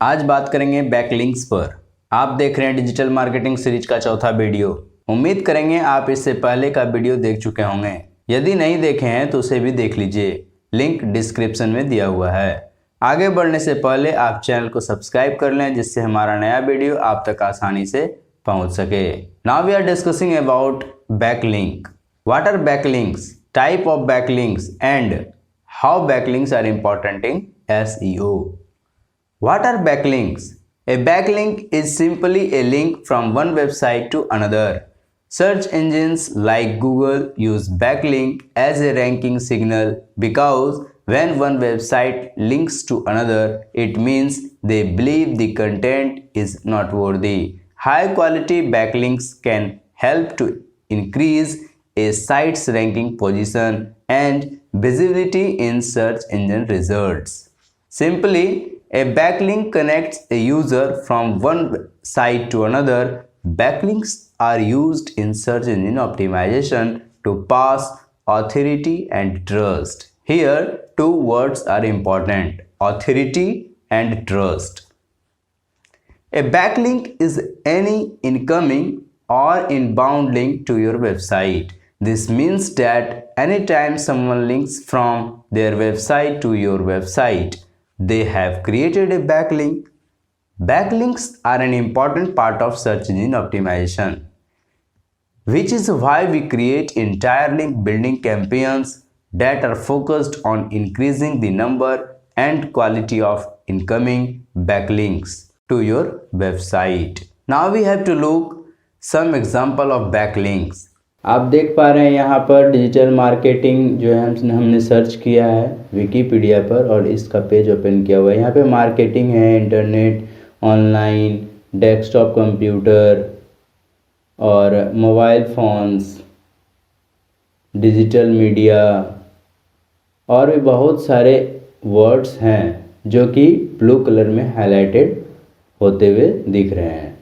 आज बात करेंगे बैकलिंक्स पर। आप देख रहे हैं डिजिटल मार्केटिंग सीरीज का चौथा वीडियो। उम्मीद करेंगे आप इससे पहले का वीडियो देख चुके होंगे। यदि नहीं देखे हैं तो उसे भी देख लीजिए, लिंक डिस्क्रिप्शन में दिया हुआ है। आगे बढ़ने से पहले आप चैनल को सब्सक्राइब कर लें, जिससे हमारा नया वीडियो आप तक आसानी से पहुंच सके। Now we are discussing about backlink. What are backlinks, type of backlinks and how backlinks are important in SEO. What are backlinks? A backlink is simply a link from one website to another. Search engines like Google use backlink as a ranking signal because when one website links to another, it means they believe the content is noteworthy. High quality backlinks can help to increase a site's ranking position and visibility in search engine results. Simply, a backlink connects a user from one site to another. Backlinks are used in search engine optimization to pass authority and trust. Here, two words are important: authority and trust. A backlink is any incoming or inbound link to your website. This means that anytime someone links from their website to your website, they have created a backlink. Backlinks are an important part of search engine optimization, which is why we create entire link building campaigns that are focused on increasing the number and quality of incoming backlinks to your website. Now we have to look some example of backlinks. आप देख पा रहे हैं यहाँ पर digital marketing जो है हमने सर्च किया है विकीपीडिया पर और इसका पेज ओपन किया हुआ है। यहाँ पे मार्केटिंग है, इंटरनेट, ऑनलाइन, डेस्कटॉप कंप्यूटर और मोबाइल फ़ोन्स, डिजिटल मीडिया और भी बहुत सारे वर्ड्स हैं जो कि ब्लू कलर में हाईलाइटेड होते हुए दिख रहे हैं।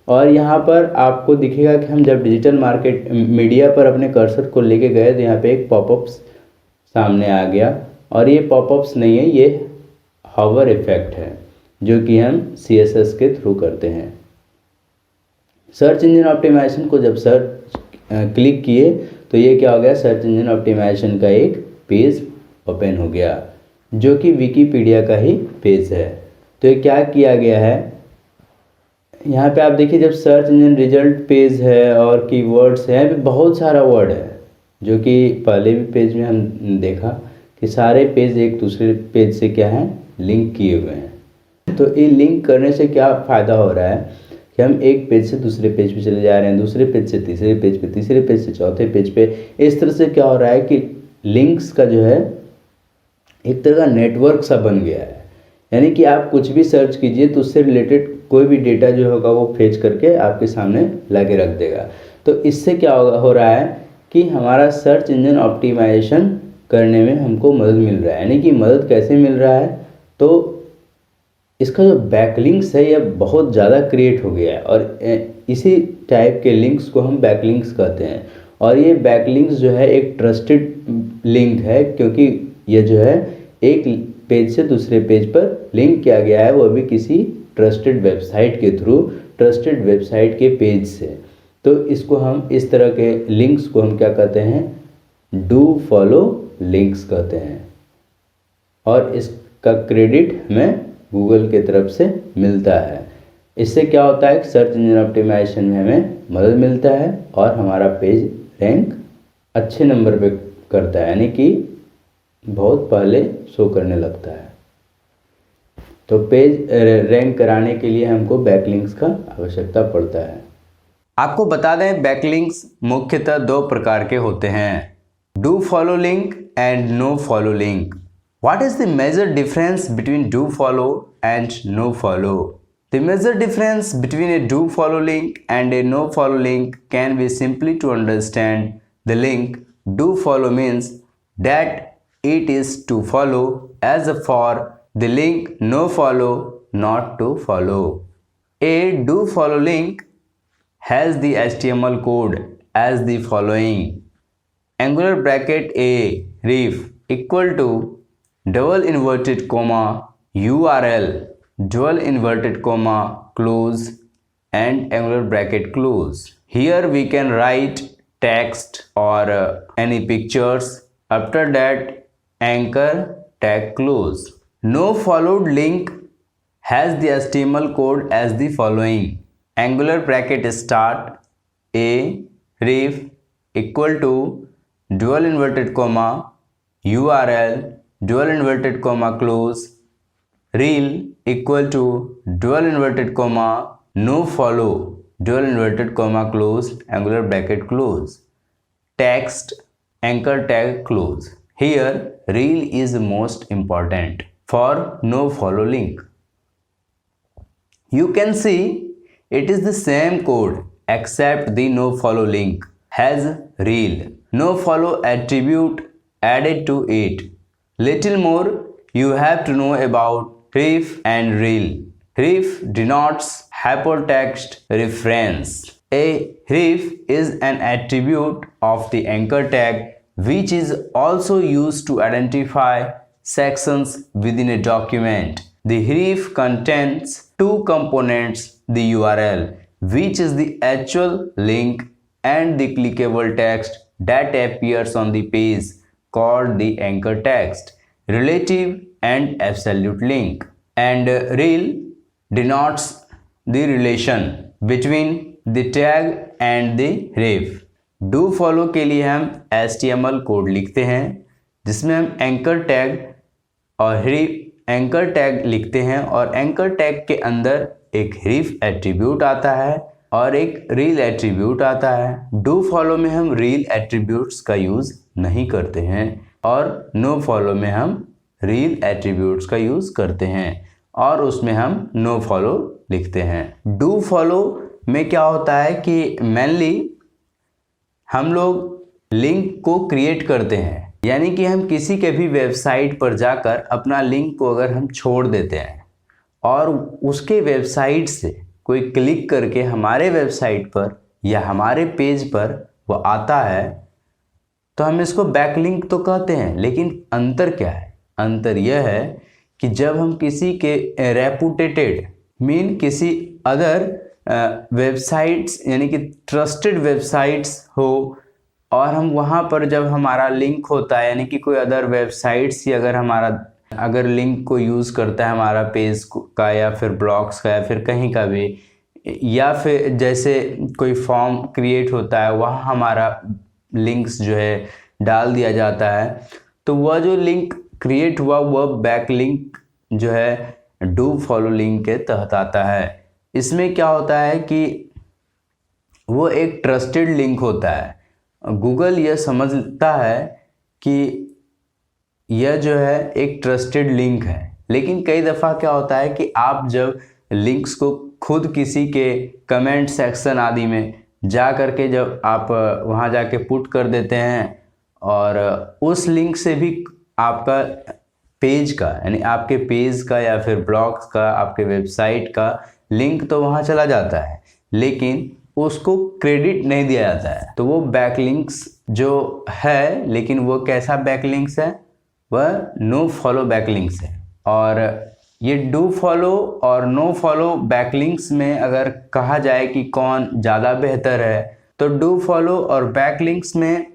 और यहाँ पर आपको दिखेगा कि हम जब डिजिटल मार्केट मीडिया पर अपने कर्सर को लेके गए तो यहाँ पे एक पॉपअप्स सामने आ गया और ये पॉपअप्स नहीं है, ये हॉवर इफेक्ट है जो कि हम CSS के थ्रू करते हैं। सर्च इंजन ऑप्टिमाइजेशन को जब क्लिक किए तो ये क्या हो गया, सर्च इंजन ऑप्टिमाइजेशन का एक पेज ओपन हो गया जो कि विकीपीडिया का ही पेज है। तो ये क्या किया गया है, यहाँ पे आप देखिए जब सर्च इंजन रिजल्ट पेज है और कीवर्ड्स है, यहाँ पे बहुत सारा वर्ड है जो कि पहले भी पेज में हम देखा कि सारे पेज एक दूसरे पेज से क्या है, लिंक किए हुए हैं। तो ये लिंक करने से क्या फ़ायदा हो रहा है कि हम एक पेज से दूसरे पेज पे चले जा रहे हैं, दूसरे पेज से तीसरे पेज पे, तीसरे पेज से चौथे पेज पे। इस तरह से क्या हो रहा है कि लिंक्स का जो है एक तरह का नेटवर्क सा बन गया है। यानी कि आप कुछ भी सर्च कीजिए तो उससे रिलेटेड कोई भी डेटा जो होगा वो फेच करके आपके सामने ला के रख देगा। तो इससे क्या हो रहा है कि हमारा सर्च इंजन ऑप्टिमाइजेशन करने में हमको मदद मिल रहा है। यानी कि मदद कैसे मिल रहा है, तो इसका जो बैकलिंक्स है यह बहुत ज़्यादा क्रिएट हो गया है और इसी टाइप के लिंक्स को हम बैकलिंक्स कहते हैं। और ये बैकलिंक्स जो है एक ट्रस्टेड लिंक है क्योंकि ये जो है एक पेज से दूसरे पेज पर लिंक किया गया है, वो भी किसी ट्रस्टेड वेबसाइट के थ्रू, ट्रस्टेड वेबसाइट के पेज से। तो इसको हम इस तरह के लिंक्स को हम क्या कहते हैं, डू फॉलो लिंक्स कहते हैं। और इसका क्रेडिट हमें गूगल की तरफ से मिलता है। इससे क्या होता है कि सर्च इंजन ऑप्टिमाइजेशन में हमें मदद मिलता है और हमारा पेज रैंक अच्छे नंबर पे करता है, यानी कि बहुत पहले शो करने लगता है। तो पेज रैंक कराने के लिए हमको बैकलिंक्स का आवश्यकता पड़ता है। आपको बता दें बैकलिंक्स मुख्यतः दो प्रकार के होते हैं, do follow link and no follow link. What is the major difference between do follow and no follow? The major difference between a do follow link and a no follow link can be simply to understand the link do follow means that it is to follow, as for the link no follow, not to follow. A do follow link has the HTML code as the following: angular bracket a ref equal to double inverted comma URL dual inverted comma close and angular bracket close. Here we can write text or any pictures. After that, anchor tag close. No followed link has the HTML code as the following: angular bracket start a ref equal to dual inverted comma URL dual inverted comma close rel equal to dual inverted comma no follow dual inverted comma close angular bracket close text anchor tag close. Here rel is most important for no follow link. You can see it is the same code except the no follow link has rel no follow attribute added to it. Little more you have to know about ref and rel. Ref denotes hypertext reference. A ref is an attribute of the anchor tag which is also used to identify sections within a document. The ref contains two components: the URL, which is the actual link, and the clickable text that appears on the page, called the anchor text, relative and absolute link. And rel denotes the relation between the tag and the ref. Do follow के लिए हम HTML code लिखते हैं जिसमें हम anchor tag और anchor tag लिखते हैं और एंकर टैग के अंदर एक रीफ एट्रीब्यूट आता है और एक रील एट्रीब्यूट आता है। डू फॉलो में हम रील एट्रीब्यूट्स का यूज़ नहीं करते हैं और नो फॉलो में हम रील एट्रीब्यूट्स का यूज़ करते हैं और उसमें हम नो फॉलो लिखते हैं। डू फॉलो में क्या होता है कि मेनली हम लोग लिंक को क्रिएट करते हैं, यानी कि हम किसी के भी वेबसाइट पर जाकर अपना लिंक को अगर हम छोड़ देते हैं और उसके वेबसाइट से कोई क्लिक करके हमारे वेबसाइट पर या हमारे पेज पर वो आता है तो हम इसको बैकलिंक तो कहते हैं। लेकिन अंतर क्या है? अंतर यह है कि जब हम किसी के रेपुटेटेड किसी अदर वेबसाइट्स यानी कि ट्रस्टेड वेबसाइट्स हो और हम वहाँ पर जब हमारा लिंक होता है, यानी कि कोई अदर वेबसाइट्स ही अगर लिंक को यूज़ करता है हमारा पेज का या फिर ब्लॉग्स का या फिर कहीं का भी, या फिर जैसे कोई फॉर्म क्रिएट होता है वहाँ हमारा लिंक्स जो है डाल दिया जाता है, तो वह जो लिंक क्रिएट हुआ वह बैक लिंक जो है डू फॉलो लिंक के तहत आता है। इसमें क्या होता है कि वो एक ट्रस्टेड लिंक होता है। गूगल यह समझता है कि यह जो है एक ट्रस्टेड लिंक है, लेकिन कई दफ़ा क्या होता है कि आप जब लिंक्स को खुद किसी के कमेंट सेक्शन आदि में जा कर के जब आप वहाँ जाके पुट कर देते हैं और उस लिंक से भी आपका पेज का यानी आपके पेज का या फिर ब्लॉग्स का आपके वेबसाइट का लिंक तो वहाँ चला जाता है, लेकिन उसको क्रेडिट नहीं दिया जाता है। तो वो बैकलिंक्स जो है, लेकिन वो कैसा बैकलिंक्स है? वह नो फॉलो बैकलिंक्स है। और ये डू फॉलो और नो फॉलो बैकलिंक्स में अगर कहा जाए कि कौन ज़्यादा बेहतर है, तो डू फॉलो और बैकलिंक्स में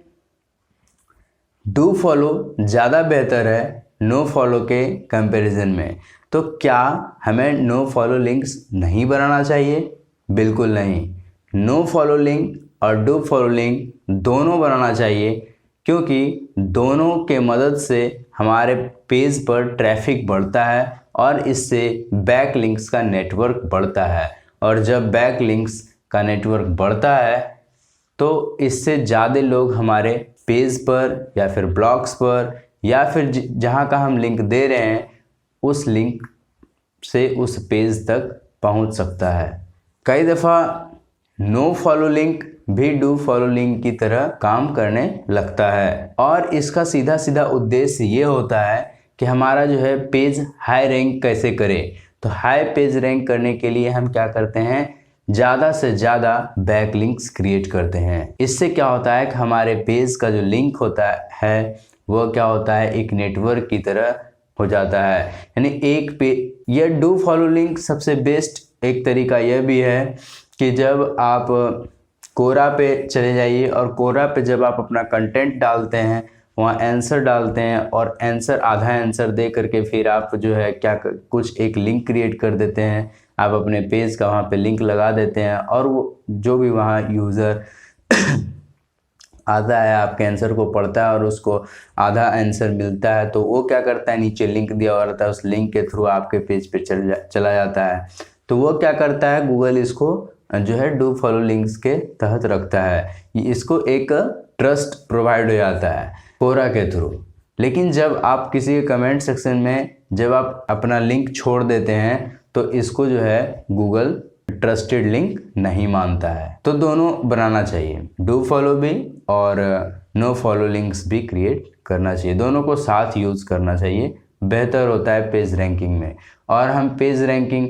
डू फॉलो ज़्यादा बेहतर है नो फॉलो के कंपैरिजन में। तो क्या हमें नो फॉलो लिंक्स नहीं बनाना चाहिए? बिल्कुल नहीं। नो फॉलो लिंक और डू फॉलो लिंक दोनों बनाना चाहिए, क्योंकि दोनों के मदद से हमारे पेज पर ट्रैफिक बढ़ता है और इससे बैक लिंक्स का नेटवर्क बढ़ता है। और जब बैक लिंक्स का नेटवर्क बढ़ता है तो इससे ज़्यादा लोग हमारे पेज पर या फिर ब्लॉग्स पर या फिर जहाँ का हम लिंक दे रहे हैं उस लिंक से उस पेज तक पहुँच सकता है। कई दफ़ा नो फॉलो लिंक भी डू फॉलो लिंक की तरह काम करने लगता है और इसका सीधा सीधा उद्देश्य ये होता है कि हमारा जो है पेज हाई रैंक कैसे करें। तो हाई पेज रैंक करने के लिए हम क्या करते हैं? ज़्यादा से ज़्यादा बैक लिंक्स क्रिएट करते हैं। इससे क्या होता है कि हमारे पेज का जो लिंक होता है वह क्या होता है? एक नेटवर्क की तरह हो जाता है। यानी यह डू फॉलो लिंक सबसे बेस्ट एक तरीका यह भी है कि जब आप कोरा पे चले जाइए और कोरा पे जब आप अपना कंटेंट डालते हैं, वहाँ आंसर डालते हैं और आंसर आधा आंसर दे करके फिर आप जो है क्या कुछ एक लिंक क्रिएट कर देते हैं, आप अपने पेज का वहाँ पे लिंक लगा देते हैं और वो जो भी वहाँ यूज़र आता है आपके आंसर को पढ़ता है और उसको आधा आंसर मिलता है, तो वो क्या करता है, नीचे लिंक दिया हुआ रहता है, उस लिंक के थ्रू आपके पेज पे चला जाता है। तो वो क्या करता है, गूगल इसको जो है डू फॉलो लिंक्स के तहत रखता है, इसको एक ट्रस्ट प्रोवाइड हो जाता है कोरा के थ्रू। लेकिन जब आप किसी के कमेंट सेक्शन में जब आप अपना लिंक छोड़ देते हैं तो इसको जो है गूगल ट्रस्टेड लिंक नहीं मानता है। तो दोनों बनाना चाहिए, डू फॉलो भी और नो फॉलो लिंक्स भी क्रिएट करना चाहिए, दोनों को साथ यूज़ करना चाहिए, बेहतर होता है पेज रैंकिंग में। और हम पेज रैंकिंग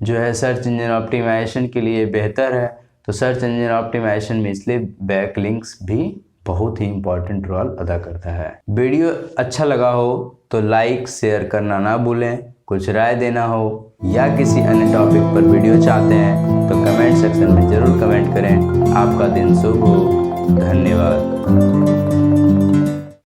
जो है सर्च इंजन ऑप्टिमाइजेशन के लिए बेहतर है, तो सर्च इंजन ऑप्टिमाइजेशन में इसलिए बैक लिंक्स भी बहुत ही इम्पोर्टेंट रोल अदा करता है। वीडियो अच्छा लगा हो तो लाइक शेयर करना ना भूलें, कुछ राय देना हो या किसी अन्य टॉपिक पर वीडियो चाहते हैं तो कमेंट सेक्शन में ज़रूर कमेंट करें। आपका दिन शुभ हो, धन्यवाद।